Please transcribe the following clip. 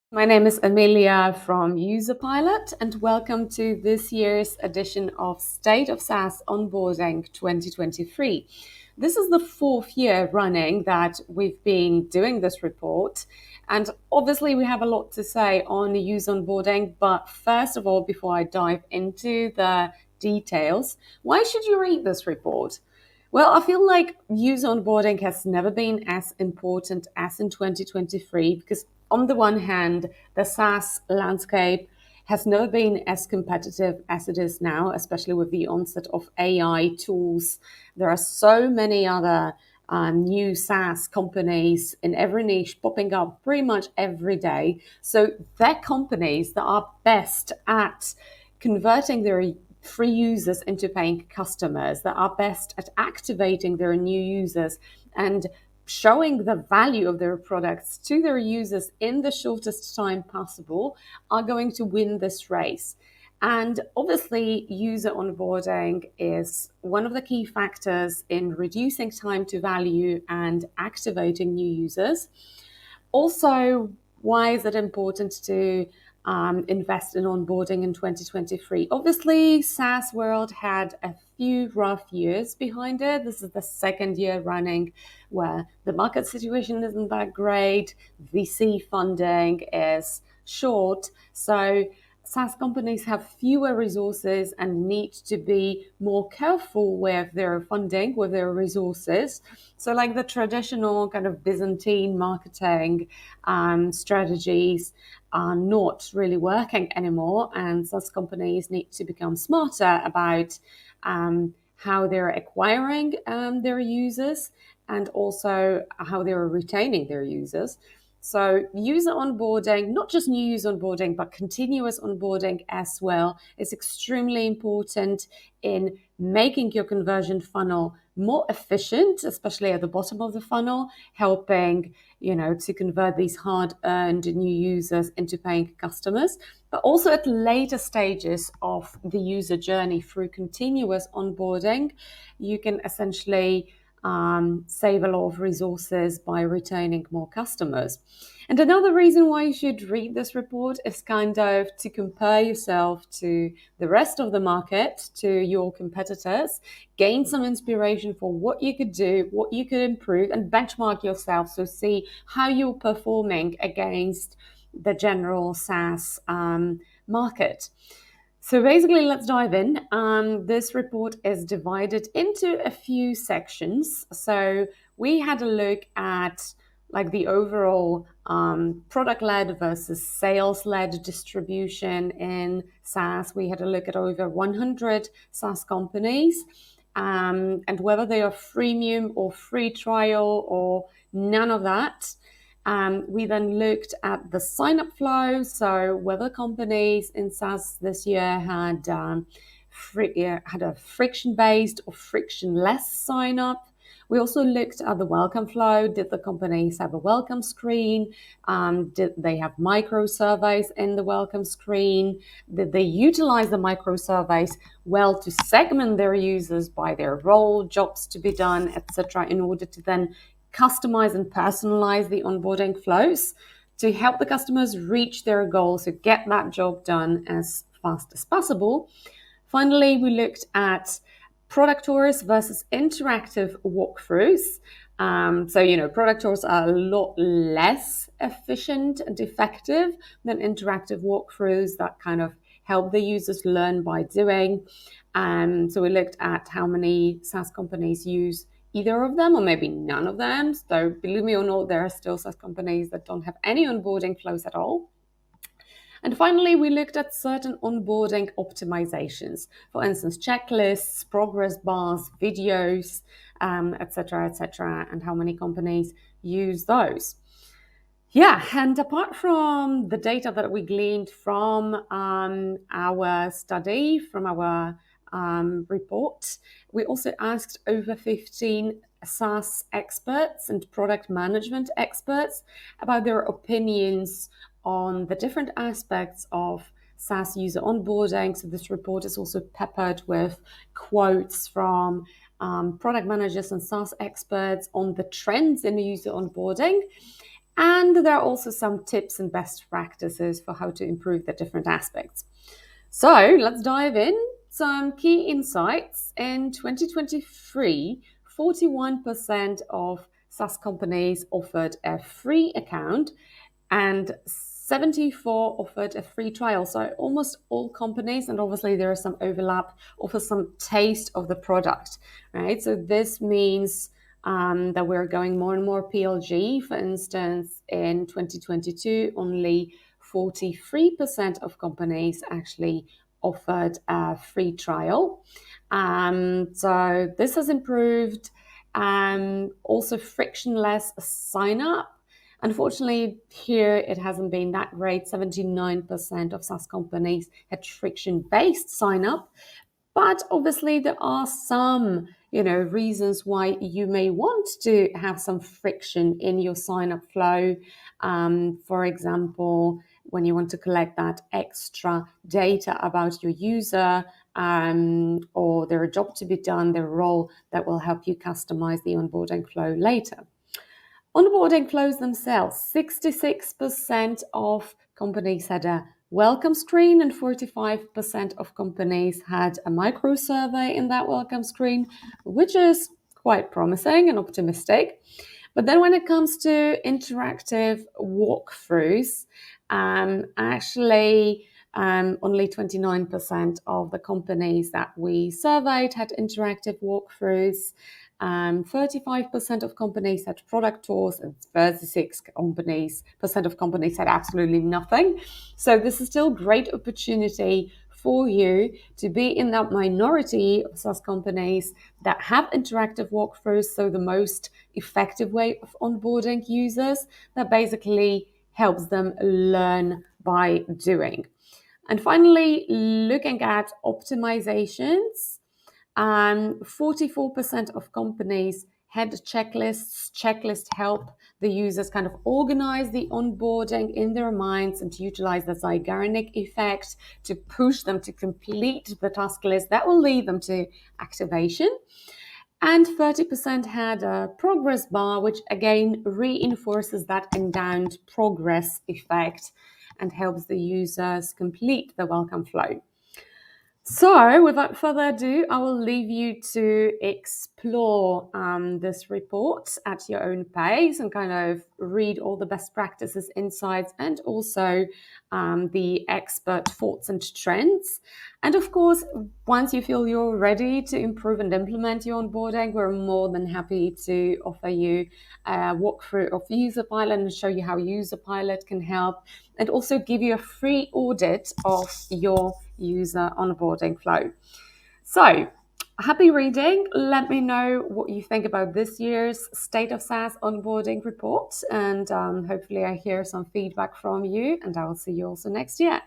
My name is Amelia from Userpilot, and welcome to this year's edition of State of SaaS Onboarding 2023. This is the fourth year running that we've been doing this report, and obviously we have a lot to say on user onboarding. But first of all, before I dive into the details, why should you read this report? Well, I feel like user onboarding has never been as important as in 2023 because, on the one hand, the SaaS landscape has never been as competitive as it is now, especially with the onset of AI tools. There are so many other new SaaS companies in every niche popping up pretty much every day. So, they're companies that are best at converting their free users into paying customers, that are best at activating their new users and showing the value of their products to their users in the shortest time possible, are going to win this race. And obviously, user onboarding is one of the key factors in reducing time to value and activating new users. Also, why is it important to invest in onboarding in 2023? Obviously, SaaS world had a few rough years behind it. This is the second year running where the market situation isn't that great. VC funding is short. So SaaS companies have fewer resources and need to be more careful with their funding, with their resources. So, like the traditional kind of Byzantine marketing strategies are not really working anymore, and SaaS companies need to become smarter about how they're acquiring their users and also how they're retaining their users. So, user onboarding, not just new user onboarding, but continuous onboarding as well, is extremely important in making your conversion funnel more efficient, especially at the bottom of the funnel, helping to convert these hard-earned new users into paying customers, but also at later stages of the user journey through continuous onboarding, you can essentially save a lot of resources by retaining more customers. And another reason why you should read this report is kind of to compare yourself to the rest of the market, to your competitors, gain some inspiration for what you could do, what you could improve, and benchmark yourself. So see how you're performing against the general SaaS market. So basically, let's dive in. This report is divided into a few sections. So we had a look at like the overall product-led versus sales-led distribution in SaaS. We had a look at over 100 SaaS companies and whether they are freemium or free trial or none of that. We then looked at the sign-up flow, so whether companies in SaaS this year had a friction-based or frictionless sign-up. We also looked at the welcome flow. Did the companies have a welcome screen? Did they have micro surveys in the welcome screen? Did they utilize the micro surveys well to segment their users by their role, jobs to be done, etc., in order to then customize and personalize the onboarding flows to help the customers reach their goals, to get that job done as fast as possible. Finally, we looked at product tours versus interactive walkthroughs. Product tours are a lot less efficient and effective than interactive walkthroughs that kind of help the users learn by doing. So we looked at how many SaaS companies use either of them or maybe none of them. So believe me or not, there are still SaaS companies that don't have any onboarding flows at all. And finally, we looked at certain onboarding optimizations, for instance, checklists, progress bars, videos, etc., and how many companies use those. Yeah, and apart from the data that we gleaned from our study, from our report, we also asked over 15 SaaS experts and product management experts about their opinions on the different aspects of SaaS user onboarding. So this report is also peppered with quotes from product managers and SaaS experts on the trends in user onboarding. And there are also some tips and best practices for how to improve the different aspects. So let's dive in. Some key insights. In 2023, 41% of SaaS companies offered a free account and 74 offered a free trial. So almost all companies, and obviously there is some overlap, offer some taste of the product, right? So this means that we're going more and more PLG. For instance, in 2022, only 43% of companies actually offered a free trial. So this has improved. Also, frictionless sign up. Unfortunately, here it hasn't been that great. 79% of SaaS companies had friction-based sign up, but obviously there are some, reasons why you may want to have some friction in your sign-up flow. For example, when you want to collect that extra data about your user, or their job to be done, their role that will help you customize the onboarding flow later. Onboarding flows themselves, 66% of companies had a welcome screen and 45% of companies had a micro survey in that welcome screen, which is quite promising and optimistic. But then when it comes to interactive walkthroughs, only 29% of the companies that we surveyed had interactive walkthroughs. 35% of companies had product tours, and 36% of companies had absolutely nothing. So this is still a great opportunity for you to be in that minority of SaaS companies that have interactive walkthroughs. So the most effective way of onboarding users that basically helps them learn by doing. And finally, looking at optimizations, 44% of companies had checklists. Checklists help the users kind of organize the onboarding in their minds and to utilize the Zeigarnik effect to push them to complete the task list that will lead them to activation. And 30% had a progress bar, which again reinforces that endowed progress effect and helps the users complete the welcome flow. So, without further ado, I will leave you to explore this report at your own pace and kind of read all the best practices, insights, and also the expert thoughts and trends. And of course, once you feel you're ready to improve and implement your onboarding, we're more than happy to offer you a walkthrough of Userpilot and show you how Userpilot can help, and also give you a free audit of your user onboarding flow. So, happy reading. Let me know what you think about this year's State of SaaS onboarding report, and hopefully I hear some feedback from you, and I will see you also next year.